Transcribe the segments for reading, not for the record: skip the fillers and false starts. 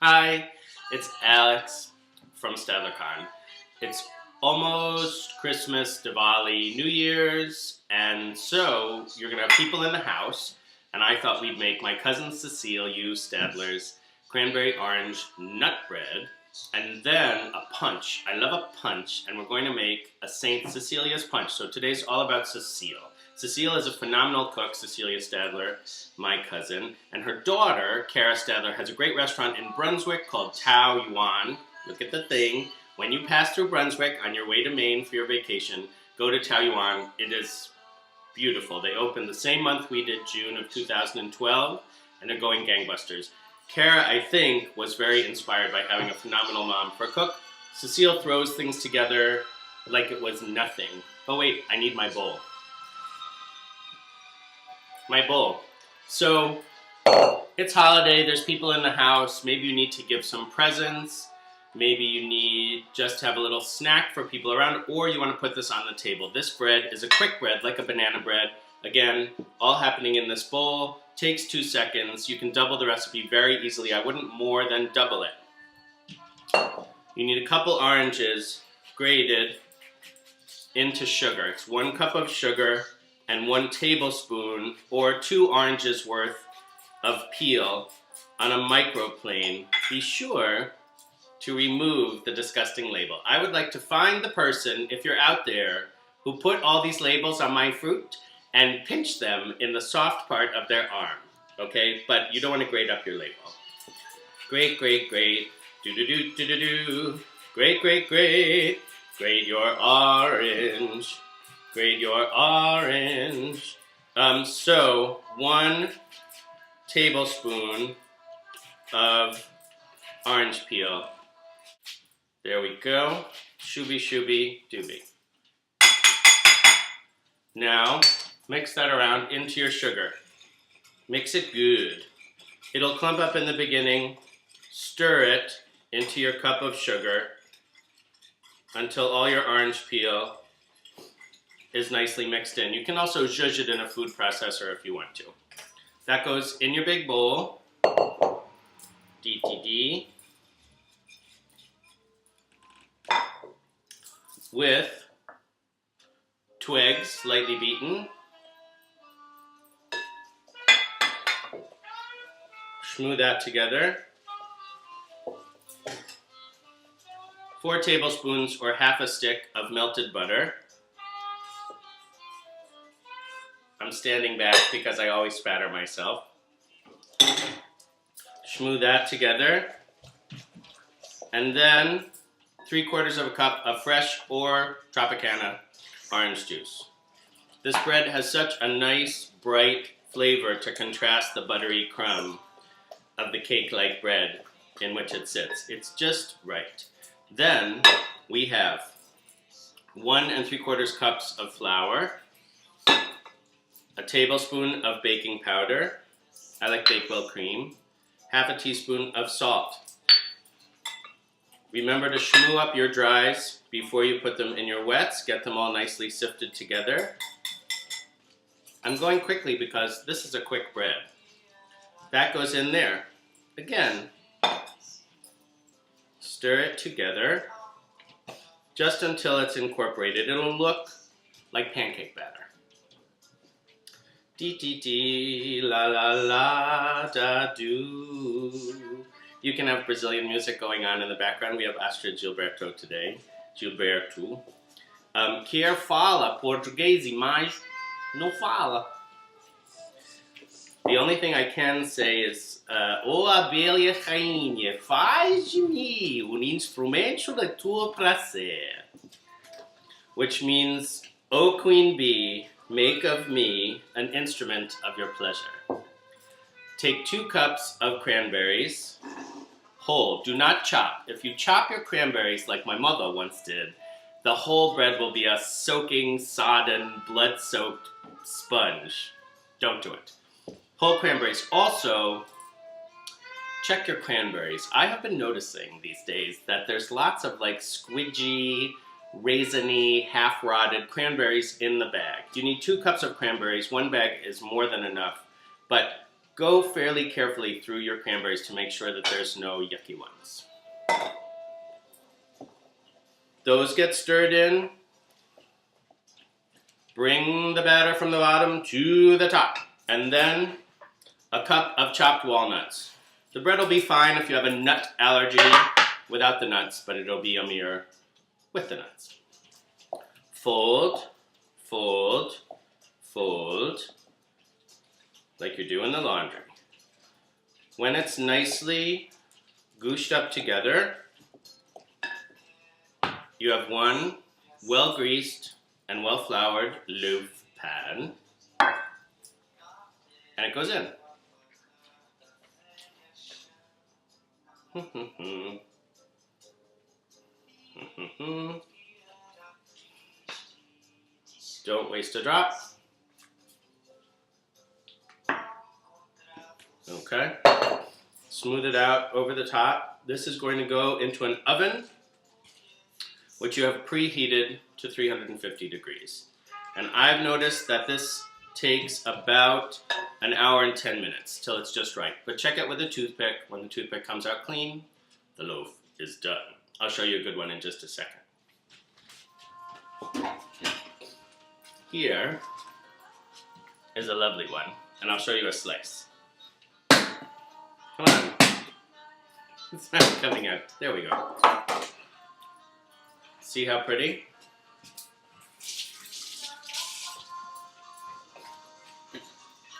Hi, it's Alex from StadlerCon. It's almost Christmas, Diwali, New Year's, and so you're going to have people in the house, and I thought we'd make my cousin Cecilia use Stadler's cranberry orange nut bread, and then a punch. I love a punch, and we're going to make a St. Cecilia's punch. So today's all about Cecile. Cecile is a phenomenal cook, Cecilia Stadler, my cousin, and her daughter, Cara Stadler, has a great restaurant in Brunswick called Tao Yuan. Look at the thing. When you pass through Brunswick on your way to Maine for your vacation, go to Tao Yuan. It is beautiful. They opened the same month we did, June of 2012, and they're going gangbusters. Cara, I think, was very inspired by having a phenomenal mom for a cook. Cecile throws things together like it was nothing. Oh wait, I need my bowl. My bowl. So, it's holiday, there's people in the house, maybe you need to give some presents, maybe you need just to have a little snack for people around, or you want to put this on the table. This bread is a quick bread, like a banana bread. Again, all happening in this bowl, takes 2 seconds. You can double the recipe very easily. I wouldn't more than double it. You need a couple oranges grated into sugar. It's 1 cup of sugar and 1 tablespoon or 2 oranges worth of peel on a microplane. Be sure to remove the disgusting label. I would like to find the person, if you're out there, who put all these labels on my fruit and pinch them in the soft part of their arm, okay? But you don't want to grate up your label. Grate, grate, grate, do-do-do, do-do-do. Grate, grate, grate, grate your orange. Grate your orange. So 1 tablespoon of orange peel. There we go. Shooby, shooby, dooby. Now, mix that around into your sugar. Mix it good. It'll clump up in the beginning. Stir it into your cup of sugar until all your orange peel is nicely mixed in. You can also zhuzh it in a food processor if you want to. That goes in your big bowl. DTD. With twigs, lightly beaten. Smooth that together. 4 tablespoons or half a stick of melted butter. I'm standing back because I always spatter myself. Smooth that together. And then 3/4 of a cup of fresh or Tropicana orange juice. This bread has such a nice, bright flavor to contrast the buttery crumb of the cake-like bread in which it sits. It's just right. Then we have 1 3/4 cups of flour, a tablespoon of baking powder, I like Bakewell cream, half a teaspoon of salt. Remember to shmoo up your dries before you put them in your wets. Get them all nicely sifted together. I'm going quickly because this is a quick bread. That goes in there. Again, stir it together just until it's incorporated. It'll look like pancake batter. Dee dee dee, la la la, da do. You can have Brazilian music going on in the background. We have Astrid Gilberto today. Gilberto. Quer fala português, mas não fala. The only thing I can say is, O abelha rainha, faz de mim instrumento de tua prazer. Which means, O queen bee, make of me an instrument of your pleasure. Take 2 cups of cranberries, whole, do not chop. If you chop your cranberries like my mother once did, the whole bread will be a soaking, sodden, blood-soaked sponge. Don't do it. Whole cranberries. Also, check your cranberries. I have been noticing these days that there's lots of like squidgy, raisiny, half-rotted cranberries in the bag. You need 2 cups of cranberries. 1 bag is more than enough. But Go fairly carefully through your cranberries to make sure that there's no yucky ones. Those get stirred in. Bring the batter from the bottom to the top. And then a cup of chopped walnuts. The bread will be fine if you have a nut allergy without the nuts, but it'll be yummier with the nuts. Fold, fold, fold, like you're doing the laundry. When it's nicely gooshed up together, you have one well-greased and well-floured loaf pan, and it goes in. Don't waste a drop. Okay. Smooth it out over the top. This is going to go into an oven, which you have preheated to 350 degrees. And I've noticed that this takes about an hour and 10 minutes till it's just right. But check it with a toothpick. When the toothpick comes out clean, the loaf is done. I'll show you a good one in just a second. Here is a lovely one, and I'll show you a slice. Come on. It's not coming out. There we go. See how pretty?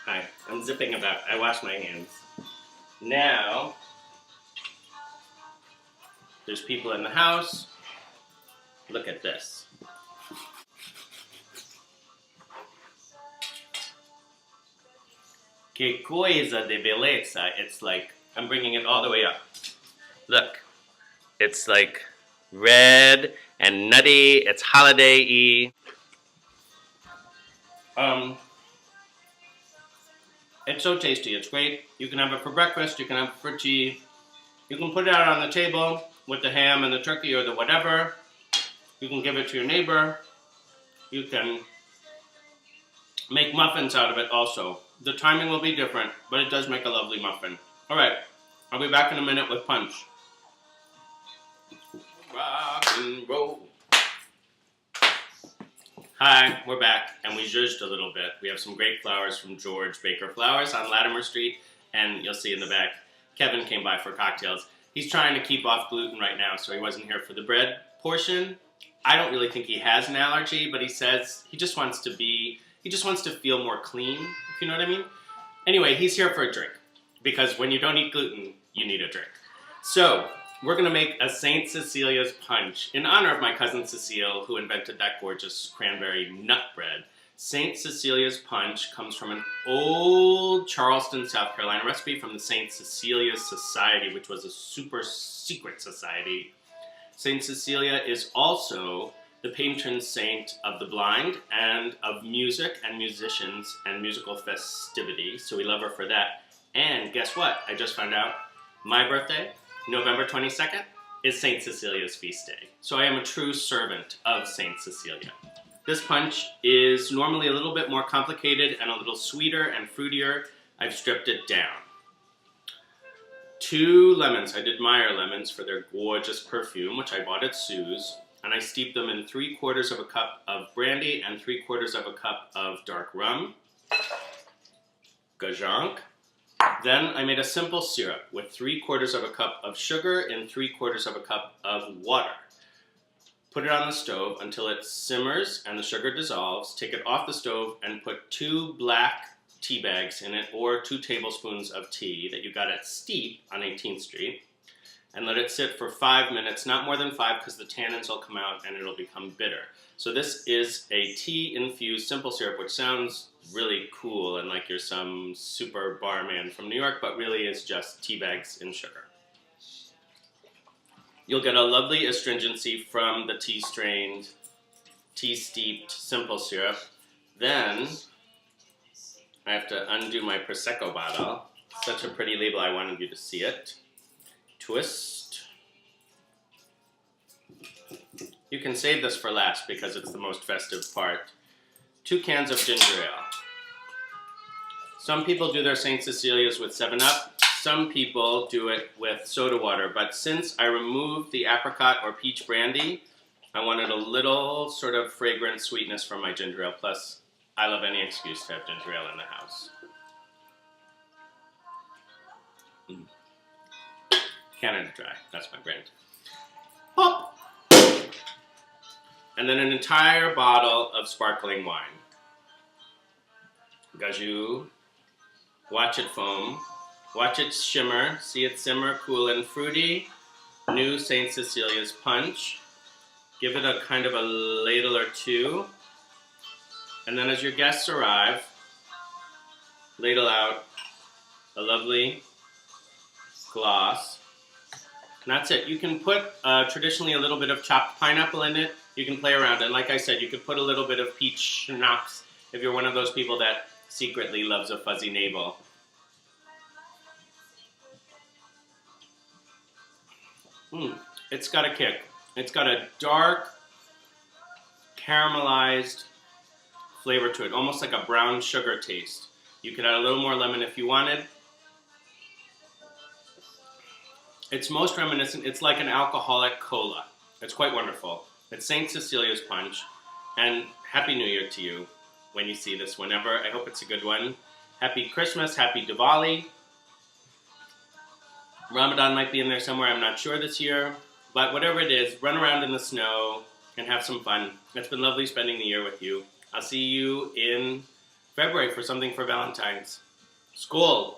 Hi, I'm zipping about. I wash my hands. Now, there's people in the house. Look at this. Que coisa de belleza. It's like, I'm bringing it all the way up. Look, it's like red and nutty. It's holiday-y. It's so tasty. It's great. You can have it for breakfast. You can have it for tea. You can put it out on the table with the ham and the turkey or the whatever. You can give it to your neighbor. You can make muffins out of it also. The timing will be different, but it does make a lovely muffin. All right, I'll be back in a minute with punch. Rock and roll. Hi, we're back, and we zhuzhed a little bit. We have some great flowers from George Baker Flowers on Latimer Street, and you'll see in the back, Kevin came by for cocktails. He's trying to keep off gluten right now, so he wasn't here for the bread portion. I don't really think he has an allergy, but he says he just wants to feel more clean, if you know what I mean. Anyway, he's here for a drink, because when you don't eat gluten, you need a drink. So, we're gonna make a St. Cecilia's punch in honor of my cousin Cecile, who invented that gorgeous cranberry nut bread. St. Cecilia's punch comes from an old Charleston, South Carolina recipe from the St. Cecilia's Society, which was a super secret society. St. Cecilia is also the patron saint of the blind and of music and musicians and musical festivity, so we love her for that. And guess what? I just found out my birthday, November 22nd, is St. Cecilia's feast day. So I am a true servant of St. Cecilia. This punch is normally a little bit more complicated and a little sweeter and fruitier. I've stripped it down. 2 lemons. I did Meyer lemons for their gorgeous perfume, which I bought at Sue's. And I steeped them in 3/4 of a cup of brandy and 3/4 of a cup of dark rum. Gajank. Then I made a simple syrup with 3/4 of a cup of sugar and 3/4 of a cup of water. Put it on the stove until it simmers and the sugar dissolves. Take it off the stove and put 2 black tea bags in it, or 2 tablespoons of tea that you got at Steep on 18th Street. And let it sit for 5 minutes, not more than 5, because the tannins will come out and it'll become bitter. So this is a tea-infused simple syrup, which sounds really cool and like you're some super barman from New York, but really is just tea bags in sugar. You'll get a lovely astringency from the tea-strained, tea-steeped simple syrup. Then I have to undo my Prosecco bottle. Such a pretty label, I wanted you to see it. Twist. You can save this for last because it's the most festive part. 2 cans of ginger ale. Some people do their St. Cecilia's with 7-Up. Some people do it with soda water. But since I removed the apricot or peach brandy, I wanted a little sort of fragrant sweetness from my ginger ale. Plus, I love any excuse to have ginger ale in the house. Canada Dry, that's my brand. Pop! And then an entire bottle of sparkling wine. Gaju. Watch it foam. Watch it shimmer. See it simmer, cool and fruity. New St. Cecilia's punch. Give it a kind of a ladle or two. And then as your guests arrive, ladle out a lovely glass. And that's it. You can put traditionally a little bit of chopped pineapple in it. You can play around. And like I said, you could put a little bit of peach schnapps if you're one of those people that secretly loves a fuzzy navel. It's got a kick. It's got a dark, caramelized flavor to it, almost like a brown sugar taste. You could add a little more lemon if you wanted. It's most reminiscent, it's like an alcoholic cola. It's quite wonderful. It's St. Cecilia's Punch, and Happy New Year to you when you see this, whenever. I hope it's a good one. Happy Christmas, Happy Diwali. Ramadan might be in there somewhere, I'm not sure this year. But whatever it is, run around in the snow and have some fun. It's been lovely spending the year with you. I'll see you in February for something for Valentine's. Skål!